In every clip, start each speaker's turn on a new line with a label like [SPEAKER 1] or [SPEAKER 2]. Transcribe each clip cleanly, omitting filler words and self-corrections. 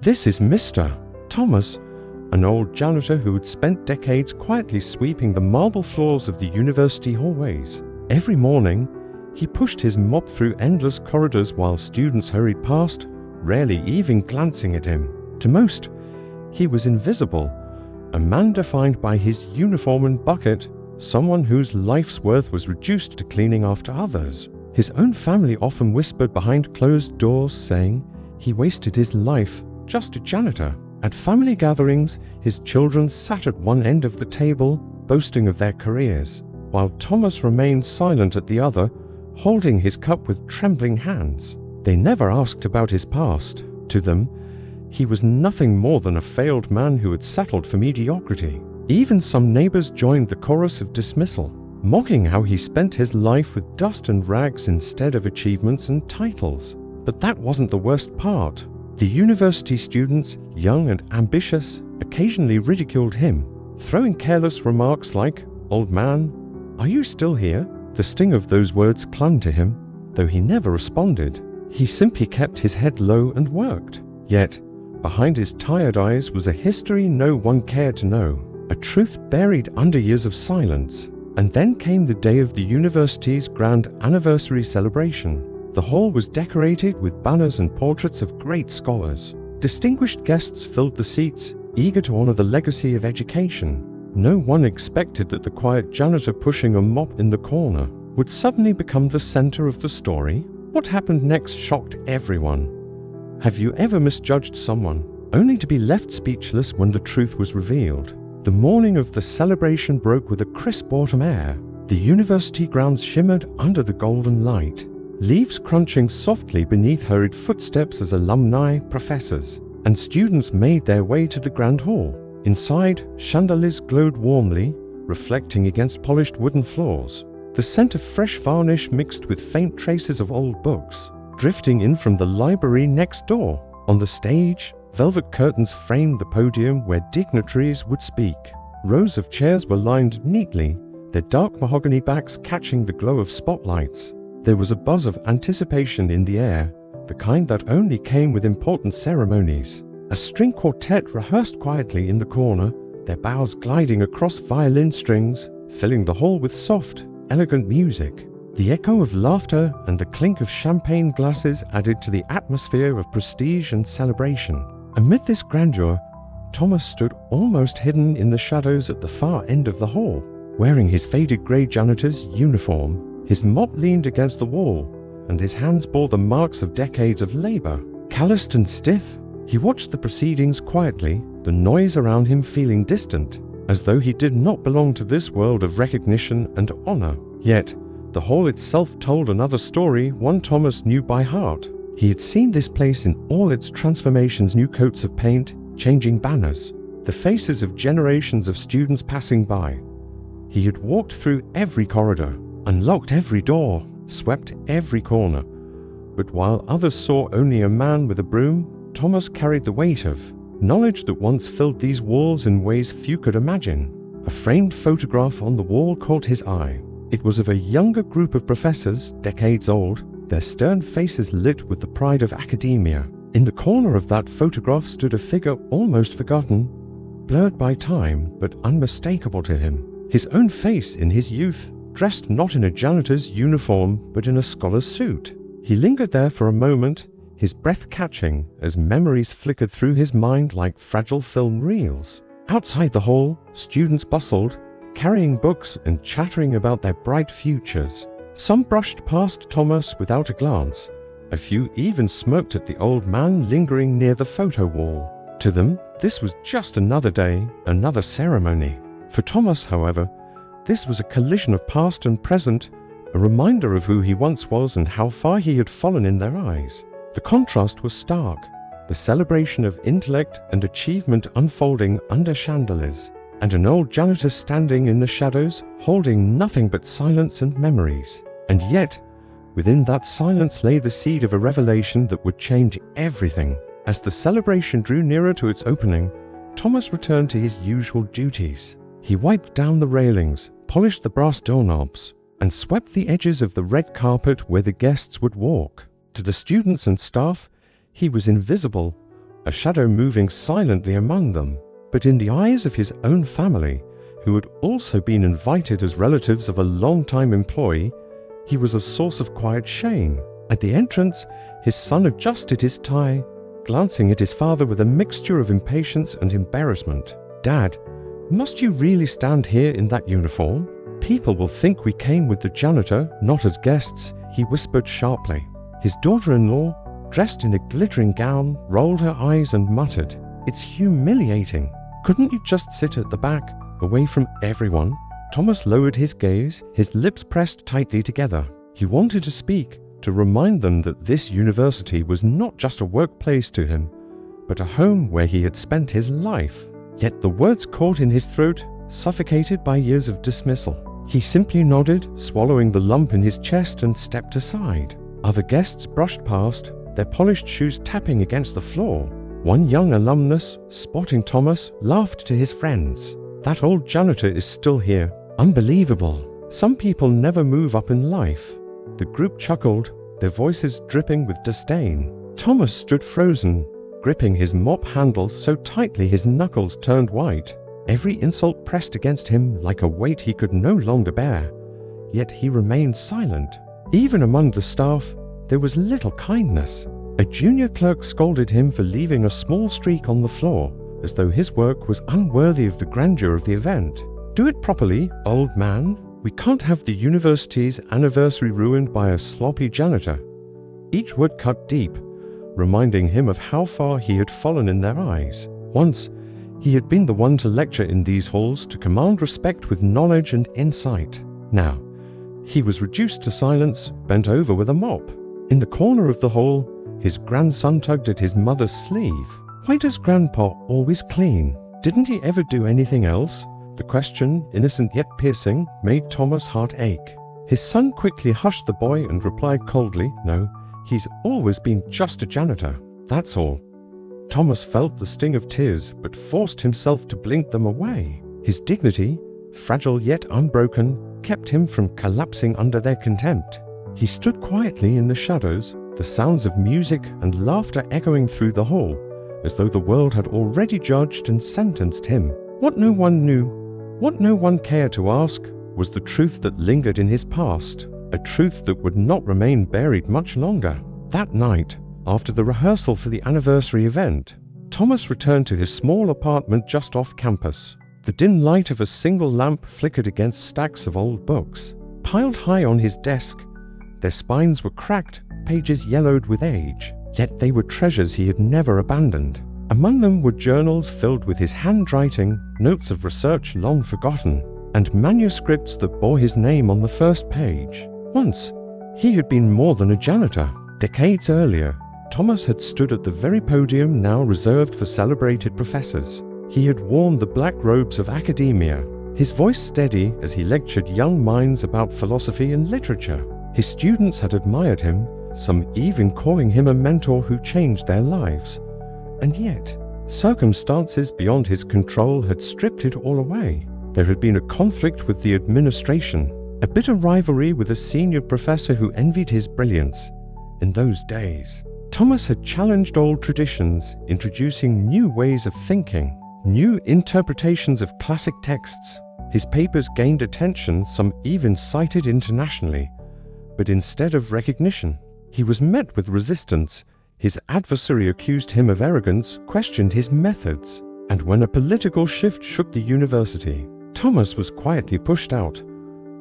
[SPEAKER 1] This is Mr. Thomas, an old janitor who had spent decades quietly sweeping the marble floors of the university hallways. Every morning, he pushed his mop through endless corridors while students hurried past, rarely even glancing at him. To most, he was invisible, a man defined by his uniform and bucket, someone whose life's worth was reduced to cleaning after others. His own family often whispered behind closed doors, saying he wasted his life just a janitor. At family gatherings, his children sat at one end of the table, boasting of their careers, while Thomas remained silent at the other, holding his cup with trembling hands. They never asked about his past. To them, he was nothing more than a failed man who had settled for mediocrity. Even some neighbors joined the chorus of dismissal, mocking how he spent his life with dust and rags instead of achievements and titles. But that wasn't the worst part. The university students, young and ambitious, occasionally ridiculed him, throwing careless remarks like, "Old man, are you still here?" The sting of those words clung to him, though he never responded. He simply kept his head low and worked. Yet, behind his tired eyes was a history no one cared to know, a truth buried under years of silence. And then came the day of the university's grand anniversary celebration. The hall was decorated with banners and portraits of great scholars. Distinguished guests filled the seats, eager to honor the legacy of education. No one expected that the quiet janitor pushing a mop in the corner would suddenly become the center of the story. What happened next shocked everyone. Have you ever misjudged someone, only to be left speechless when the truth was revealed? The morning of the celebration broke with a crisp autumn air. The university grounds shimmered under the golden light, leaves crunching softly beneath hurried footsteps as alumni, professors, and students made their way to the grand hall. Inside, chandeliers glowed warmly, reflecting against polished wooden floors. The scent of fresh varnish mixed with faint traces of old books, drifting in from the library next door. On the stage, velvet curtains framed the podium where dignitaries would speak. Rows of chairs were lined neatly, their dark mahogany backs catching the glow of spotlights. There was a buzz of anticipation in the air, the kind that only came with important ceremonies. A string quartet rehearsed quietly in the corner, their bows gliding across violin strings, filling the hall with soft, elegant music. The echo of laughter and the clink of champagne glasses added to the atmosphere of prestige and celebration. Amid this grandeur, Thomas stood almost hidden in the shadows at the far end of the hall. Wearing his faded grey janitor's uniform, his mop leaned against the wall, and his hands bore the marks of decades of labor. Calloused and stiff, he watched the proceedings quietly, the noise around him feeling distant, as though he did not belong to this world of recognition and honor. Yet, the hall itself told another story, one Thomas knew by heart. He had seen this place in all its transformations, new coats of paint, changing banners, the faces of generations of students passing by. He had walked through every corridor, unlocked every door, swept every corner. But while others saw only a man with a broom, Thomas carried the weight of knowledge that once filled these walls in ways few could imagine. A framed photograph on the wall caught his eye. It was of a younger group of professors, decades old, their stern faces lit with the pride of academia. In the corner of that photograph stood a figure almost forgotten, blurred by time but unmistakable to him. His own face in his youth, dressed not in a janitor's uniform but in a scholar's suit. He lingered there for a moment, his breath catching as memories flickered through his mind like fragile film reels. Outside the hall, students bustled, carrying books and chattering about their bright futures. Some brushed past Thomas without a glance. A few even smirked at the old man lingering near the photo wall. To them, this was just another day, another ceremony. For Thomas, however, this was a collision of past and present, a reminder of who he once was and how far he had fallen in their eyes. The contrast was stark, the celebration of intellect and achievement unfolding under chandeliers, and an old janitor standing in the shadows, holding nothing but silence and memories. And yet, within that silence lay the seed of a revelation that would change everything. As the celebration drew nearer to its opening, Thomas returned to his usual duties. He wiped down the railings, polished the brass doorknobs, and swept the edges of the red carpet where the guests would walk. To the students and staff, he was invisible, a shadow moving silently among them. But in the eyes of his own family, who had also been invited as relatives of a long-time employee, he was a source of quiet shame. At the entrance, his son adjusted his tie, glancing at his father with a mixture of impatience and embarrassment. "Dad, must you really stand here in that uniform? People will think we came with the janitor, not as guests," he whispered sharply. His daughter-in-law, dressed in a glittering gown, rolled her eyes and muttered, "It's humiliating. Couldn't you just sit at the back, away from everyone?" Thomas lowered his gaze, his lips pressed tightly together. He wanted to speak, to remind them that this university was not just a workplace to him, but a home where he had spent his life. Yet the words caught in his throat, suffocated by years of dismissal. He simply nodded, swallowing the lump in his chest, and stepped aside. Other guests brushed past, their polished shoes tapping against the floor. One young alumnus, spotting Thomas, laughed to his friends. "That old janitor is still here. Unbelievable. Some people never move up in life." The group chuckled, their voices dripping with disdain. Thomas stood frozen, gripping his mop handle so tightly his knuckles turned white. Every insult pressed against him like a weight he could no longer bear. Yet he remained silent. Even among the staff, there was little kindness. A junior clerk scolded him for leaving a small streak on the floor, as though his work was unworthy of the grandeur of the event. "Do it properly, old man. We can't have the university's anniversary ruined by a sloppy janitor." Each word cut deep, reminding him of how far he had fallen in their eyes. Once, he had been the one to lecture in these halls, to command respect with knowledge and insight. Now, he was reduced to silence, bent over with a mop. In the corner of the hall, his grandson tugged at his mother's sleeve. "Why does Grandpa always clean? Didn't he ever do anything else?" The question, innocent yet piercing, made Thomas' heart ache. His son quickly hushed the boy and replied coldly, "No, he's always been just a janitor. That's all." Thomas felt the sting of tears, but forced himself to blink them away. His dignity, fragile yet unbroken, kept him from collapsing under their contempt. He stood quietly in the shadows, the sounds of music and laughter echoing through the hall, as though the world had already judged and sentenced him. What no one knew, what no one cared to ask, was the truth that lingered in his past, a truth that would not remain buried much longer. That night, after the rehearsal for the anniversary event, Thomas returned to his small apartment just off campus. The dim light of a single lamp flickered against stacks of old books. Piled high on his desk, their spines were cracked, pages yellowed with age, yet they were treasures he had never abandoned. Among them were journals filled with his handwriting, notes of research long forgotten, and manuscripts that bore his name on the first page. Once, he had been more than a janitor. Decades earlier, Thomas had stood at the very podium now reserved for celebrated professors. He had worn the black robes of academia, his voice steady as he lectured young minds about philosophy and literature. His students had admired him, some even calling him a mentor who changed their lives. And yet, circumstances beyond his control had stripped it all away. There had been a conflict with the administration, a bitter rivalry with a senior professor who envied his brilliance. In those days, Thomas had challenged old traditions, introducing new ways of thinking, new interpretations of classic texts. His papers gained attention, some even cited internationally. But instead of recognition, he was met with resistance. His adversary accused him of arrogance, questioned his methods, and when a political shift shook the university, Thomas was quietly pushed out.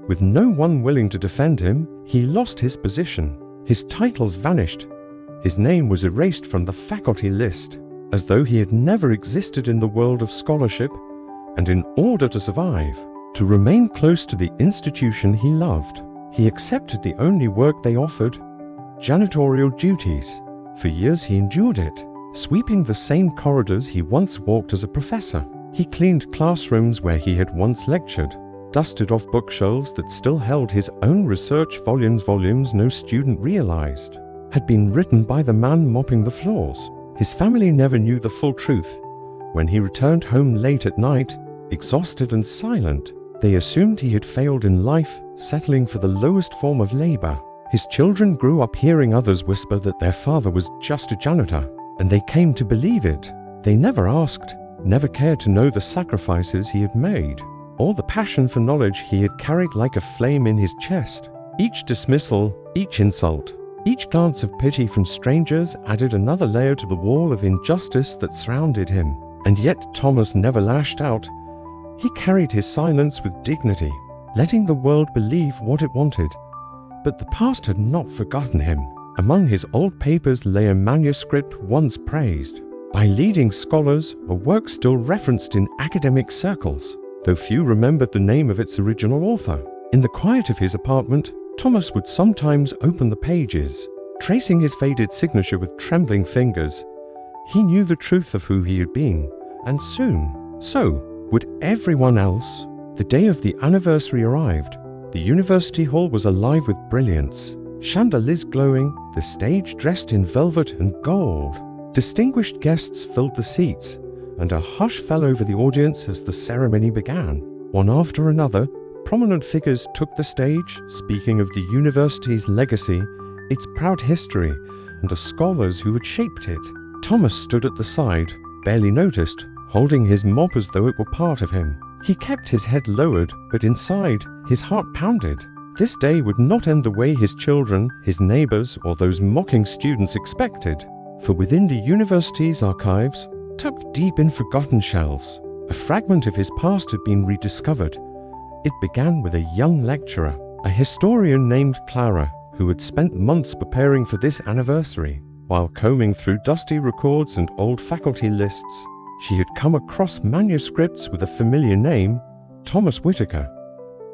[SPEAKER 1] With no one willing to defend him, he lost his position. His titles vanished. His name was erased from the faculty list, as though he had never existed in the world of scholarship. And in order to survive, to remain close to the institution he loved, he accepted the only work they offered, janitorial duties. For years he endured it, sweeping the same corridors he once walked as a professor. He cleaned classrooms where he had once lectured, dusted off bookshelves that still held his own research volumes no student realized had been written by the man mopping the floors. His family never knew the full truth. When he returned home late at night, exhausted and silent, they assumed he had failed in life, settling for the lowest form of labor. His children grew up hearing others whisper that their father was just a janitor. and they came to believe it. They never asked, never cared to know the sacrifices he had made, or the passion for knowledge he had carried like a flame in his chest. Each dismissal, each insult, each glance of pity from strangers added another layer to the wall of injustice that surrounded him. And yet Thomas never lashed out. He carried his silence with dignity, letting the world believe what it wanted. But the past had not forgotten him. Among his old papers lay a manuscript once praised by leading scholars, a work still referenced in academic circles, though few remembered the name of its original author. In the quiet of his apartment, Thomas would sometimes open the pages, tracing his faded signature with trembling fingers. He knew the truth of who he had been, and soon, so would everyone else. The day of the anniversary arrived. The university hall was alive with brilliance. Chandeliers glowing, the stage dressed in velvet and gold. Distinguished guests filled the seats, and a hush fell over the audience as the ceremony began. One after another, prominent figures took the stage, speaking of the university's legacy, its proud history, and the scholars who had shaped it. Thomas stood at the side, barely noticed, holding his mop as though it were part of him. He kept his head lowered, but inside, his heart pounded. This day would not end the way his children, his neighbors, or those mocking students expected. For within the university's archives, tucked deep in forgotten shelves, a fragment of his past had been rediscovered. It began with a young lecturer, a historian named Clara, who had spent months preparing for this anniversary. While combing through dusty records and old faculty lists, she had come across manuscripts with a familiar name, Thomas Whitaker.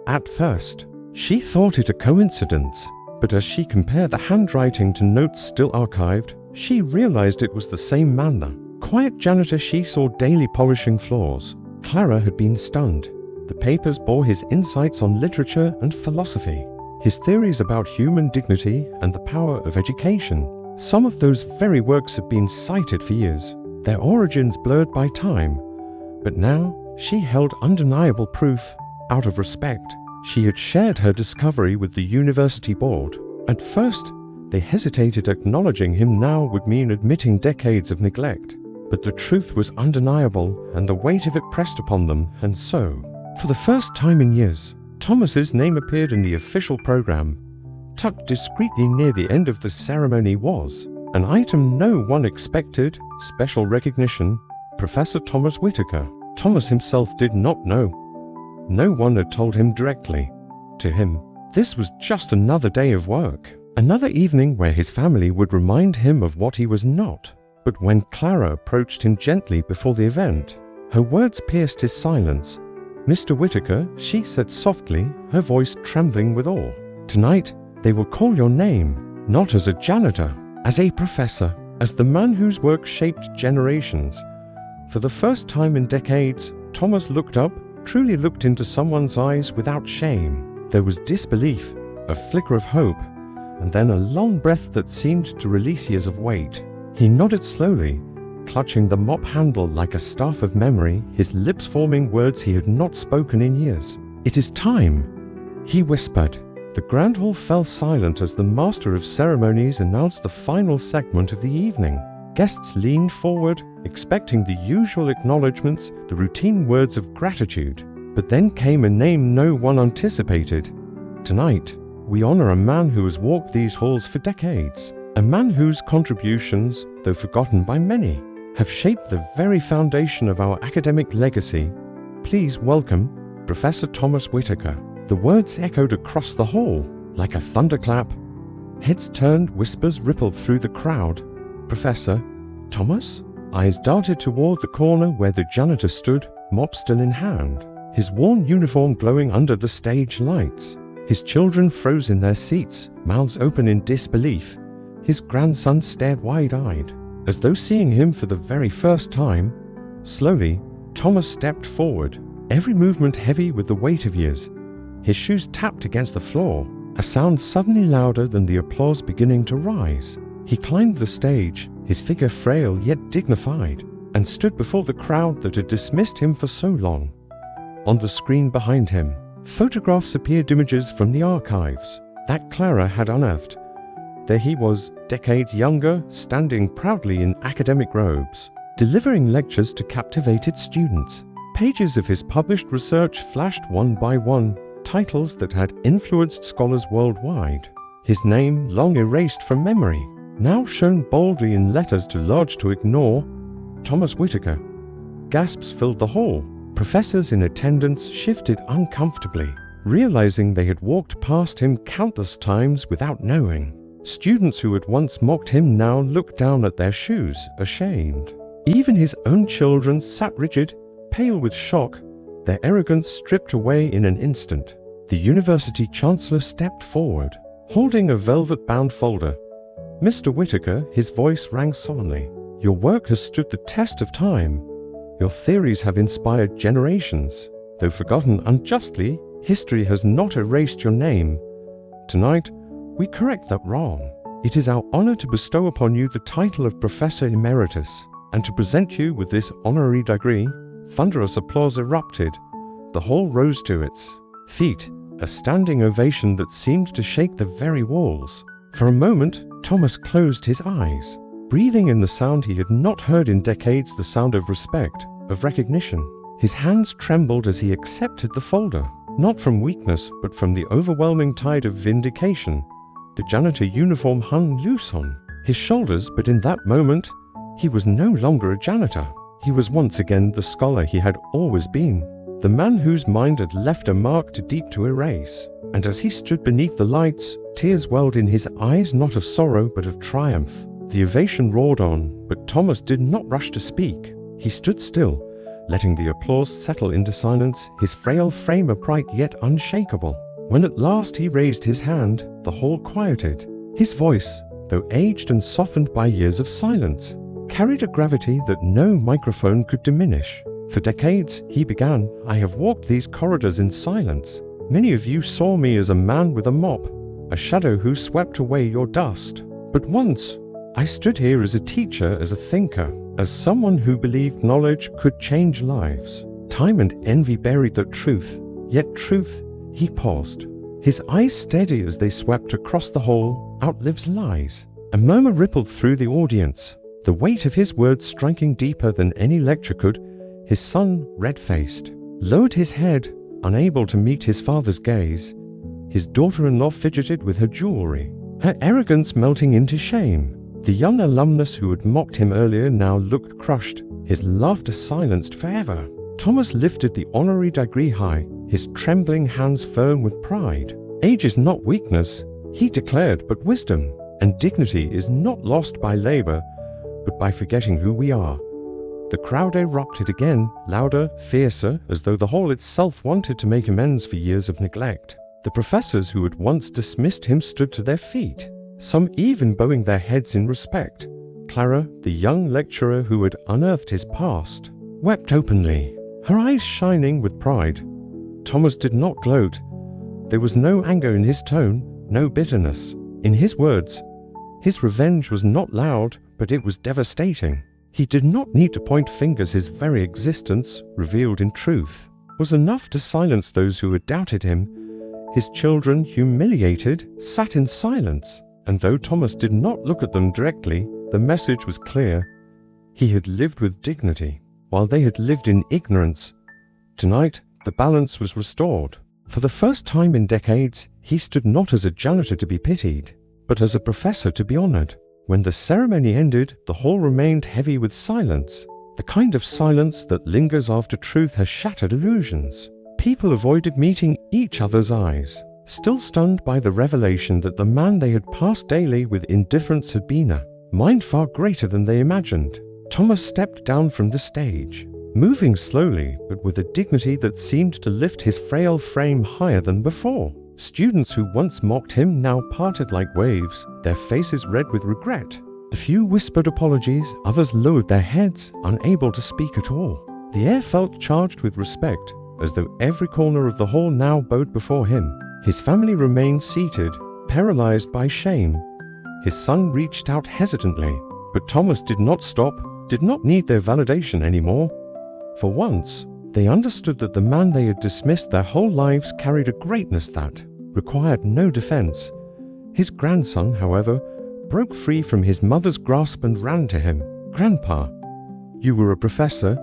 [SPEAKER 1] At first, she thought it a coincidence, but as she compared the handwriting to notes still archived, she realized it was the same man. The quiet janitor she saw daily polishing floors. Clara had been stunned. The papers bore his insights on literature and philosophy, his theories about human dignity and the power of education. Some of those very works had been cited for years, their origins blurred by time, but now she held undeniable proof. Out of respect, she had shared her discovery with the university board. At first, they hesitated. Acknowledging him now would mean admitting decades of neglect, but the truth was undeniable and the weight of it pressed upon them, and so, for the first time in years, Thomas's name appeared in the official program. Tucked discreetly near the end of the ceremony was an item no one expected: special recognition, Professor Thomas Whitaker. Thomas himself did not know. No one had told him directly. To him, this was just another day of work, another evening where his family would remind him of what he was not. But when Clara approached him gently before the event, her words pierced his silence. "Mr. Whitaker," she said softly, her voice trembling with awe. "Tonight, they will call your name, not as a janitor, as a professor, as the man whose work shaped generations." For the first time in decades, Thomas looked up, truly looked into someone's eyes without shame. There was disbelief, a flicker of hope, and then a long breath that seemed to release years of weight. He nodded slowly, clutching the mop handle like a staff of memory, his lips forming words he had not spoken in years. "It is time," he whispered. The grand hall fell silent as the master of ceremonies announced the final segment of the evening. Guests leaned forward, expecting the usual acknowledgements, the routine words of gratitude. But then came a name no one anticipated. Tonight, we honor a man who has walked these halls for decades, a man whose contributions, though forgotten by many, have shaped the very foundation of our academic legacy. Please welcome Professor Thomas Whitaker. The words echoed across the hall like a thunderclap. Heads turned, whispers rippled through the crowd. "Professor Thomas?" Eyes darted toward the corner where the janitor stood, mop still in hand, his worn uniform glowing under the stage lights. His children froze in their seats, mouths open in disbelief. His grandson stared wide-eyed, as though seeing him for the very first time. Slowly, Thomas stepped forward, every movement heavy with the weight of years. His shoes tapped against the floor, a sound suddenly louder than the applause beginning to rise. He climbed the stage, his figure frail yet dignified, and stood before the crowd that had dismissed him for so long. On the screen behind him, photographs appeared, images from the archives that Clara had unearthed. there he was, decades younger, standing proudly in academic robes, delivering lectures to captivated students. Pages of his published research flashed one by one, titles that had influenced scholars worldwide. His name, long erased from memory, now shown boldly in letters too large to ignore. Thomas Whittaker. Gasps filled the hall. Professors in attendance shifted uncomfortably, realizing they had walked past him countless times without knowing. Students who had once mocked him now looked down at their shoes, ashamed. Even his own children sat rigid, pale with shock, their arrogance stripped away in an instant. The university chancellor stepped forward, holding a velvet-bound folder. "Mr. Whittaker," his voice rang solemnly, "your work has stood the test of time. Your theories have inspired generations. Though forgotten unjustly, history has not erased your name. Tonight, we correct that wrong. It is our honor to bestow upon you the title of Professor Emeritus, and to present you with this honorary degree." Thunderous applause erupted. The hall rose to its feet, a standing ovation that seemed to shake the very walls. For a moment, Thomas closed his eyes, breathing in the sound he had not heard in decades, the sound of respect, of recognition. His hands trembled as he accepted the folder, not from weakness, but from the overwhelming tide of vindication. The janitor uniform hung loose on his shoulders, but in that moment, he was no longer a janitor. He was once again the scholar he had always been, the man whose mind had left a mark too deep to erase. And as he stood beneath the lights, tears welled in his eyes, not of sorrow but of triumph. The ovation roared on, but Thomas did not rush to speak. He stood still, letting the applause settle into silence, his frail frame upright yet unshakable. When at last he raised his hand, the hall quieted. His voice, though aged and softened by years of silence, carried a gravity that no microphone could diminish. "For decades," he began, "I have walked these corridors in silence. Many of you saw me as a man with a mop, a shadow who swept away your dust. But once, I stood here as a teacher, as a thinker, as someone who believed knowledge could change lives. Time and envy buried that truth, yet truth," he paused, his eyes steady as they swept across the hall, "outlives lies." A murmur rippled through the audience, the weight of his words striking deeper than any lecture could. His son, red-faced, lowered his head, unable to meet his father's gaze. His daughter-in-law fidgeted with her jewelry, her arrogance melting into shame. The young alumnus who had mocked him earlier now looked crushed, his laughter silenced forever. Thomas lifted the honorary degree high, his trembling hands firm with pride. "Age is not weakness," he declared, "but wisdom. And dignity is not lost by labor, but by forgetting who we are." The crowd erupted again, louder, fiercer, as though the hall itself wanted to make amends for years of neglect. The professors who had once dismissed him stood to their feet, some even bowing their heads in respect. Clara, the young lecturer who had unearthed his past, wept openly, her eyes shining with pride. Thomas did not gloat. There was no anger in his tone, no bitterness. In his words, his revenge was not loud, but it was devastating. He did not need to point fingers. His very existence, revealed in truth, was enough to silence those who had doubted him. His children, humiliated, sat in silence, and though Thomas did not look at them directly, the message was clear. He had lived with dignity, while they had lived in ignorance. Tonight, the balance was restored. For the first time in decades, he stood not as a janitor to be pitied, but as a professor to be honored. When the ceremony ended, the hall remained heavy with silence, the kind of silence that lingers after truth has shattered illusions. People avoided meeting each other's eyes, still stunned by the revelation that the man they had passed daily with indifference had been a mind far greater than they imagined. Thomas stepped down from the stage, moving slowly but with a dignity that seemed to lift his frail frame higher than before. Students who once mocked him now parted like waves, their faces red with regret. A few whispered apologies, others lowered their heads, unable to speak at all. The air felt charged with respect, as though every corner of the hall now bowed before him. His family remained seated, paralyzed by shame. His son reached out hesitantly, but Thomas did not stop, did not need their validation anymore. For once, they understood that the man they had dismissed their whole lives carried a greatness that required no defense. His grandson, however, broke free from his mother's grasp and ran to him. "Grandpa, you were a professor?"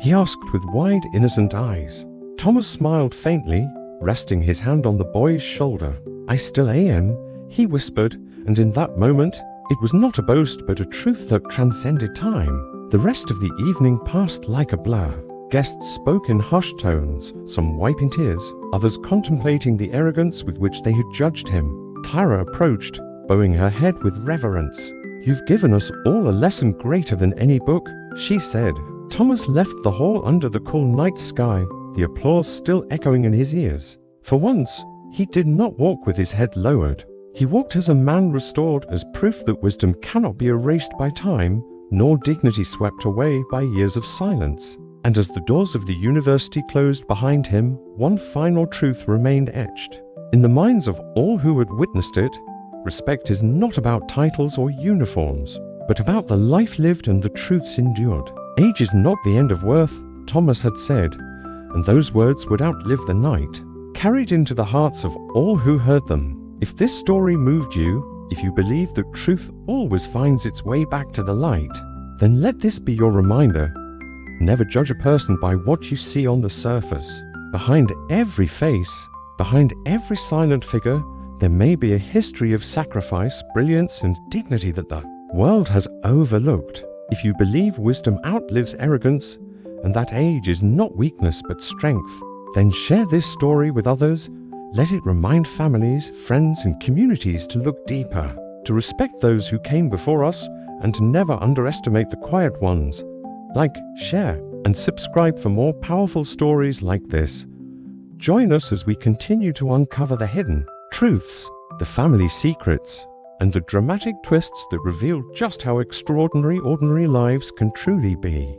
[SPEAKER 1] he asked with wide, innocent eyes. Thomas smiled faintly, resting his hand on the boy's shoulder. "I still am," he whispered, and in that moment, it was not a boast but a truth that transcended time. The rest of the evening passed like a blur. Guests spoke in hushed tones, some wiping tears, others contemplating the arrogance with which they had judged him. Clara approached, bowing her head with reverence. "You've given us all a lesson greater than any book," she said. Thomas left the hall under the cool night sky, the applause still echoing in his ears. For once, he did not walk with his head lowered. He walked as a man restored, as proof that wisdom cannot be erased by time, nor dignity swept away by years of silence. And as the doors of the university closed behind him, one final truth remained etched. In the minds of all who had witnessed it, respect is not about titles or uniforms, but about the life lived and the truths endured. Age is not the end of worth, Thomas had said, and those words would outlive the night, carried into the hearts of all who heard them. If this story moved you, if you believe that truth always finds its way back to the light, then let this be your reminder. Never judge a person by what you see on the surface. Behind every face, behind every silent figure, there may be a history of sacrifice, brilliance, and dignity that the world has overlooked. If you believe wisdom outlives arrogance, and that age is not weakness but strength, then share this story with others. Let it remind families, friends, and communities to look deeper, to respect those who came before us, and to never underestimate the quiet ones. Like, share, and subscribe for more powerful stories like this. Join us as we continue to uncover the hidden truths, the family secrets, and the dramatic twists that reveal just how extraordinary ordinary lives can truly be.